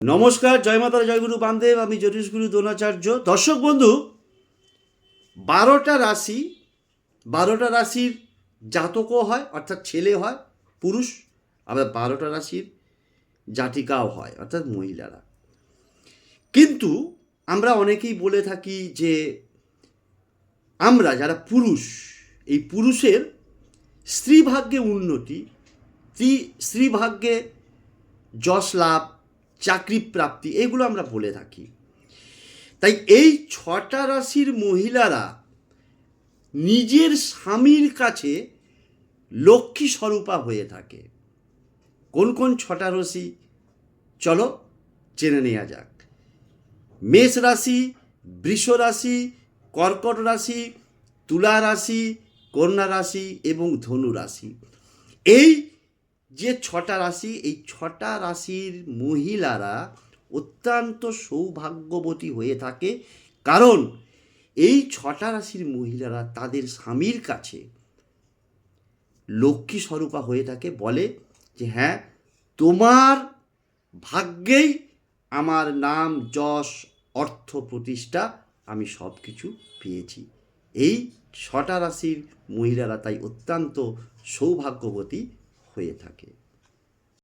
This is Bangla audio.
নমস্কার, জয় মাতা জয়গুরু বামদেব। আমি জ্যোতিষগুরু দ্রোণাচার্য। দর্শক বন্ধু, 12টা রাশির জাতকও হয়, অর্থাৎ ছেলে হয় পুরুষ, আবার 12টা রাশির জাতিকাও হয়, অর্থাৎ মহিলারা। কিন্তু আমরা অনেকেই বলে থাকি যে আমরা যারা পুরুষ, এই পুরুষের স্ত্রী ভাগ্যে উন্নতি, স্ত্রী ভাগ্যে যশ লাভ, চাকরি প্রাপ্তি, এগুলো আমরা বলে থাকি। তাই এই 6টা রাশির মহিলারা নিজের স্বামীর কাছে লক্ষ্মী স্বরূপা হয়ে থাকে। কোন কোন 6টা রাশি চলো জেনে নেওয়া যাক। মেষ রাশি, বৃষ রাশি, কর্কট রাশি, তুলা রাশি, কন্যা রাশি এবং ধনু রাশি। এই যে 6টা রাশি, এই 6টা রাশির মহিলারা অত্যন্ত সৌভাগ্যবতী হয়ে থাকে, কারণ এই 6টা রাশির মহিলারা তাদের স্বামীর কাছে লক্ষ্মী স্বরূপা হয়ে থাকে। বলে যে হ্যাঁ, তোমার ভাগ্যেই আমার নাম, যশ, অর্থ, প্রতিষ্ঠা, আমি সব কিছু পেয়েছি। এই 6টা রাশির মহিলারা তাই অত্যন্ত সৌভাগ্যবতী হয়ে থাকে।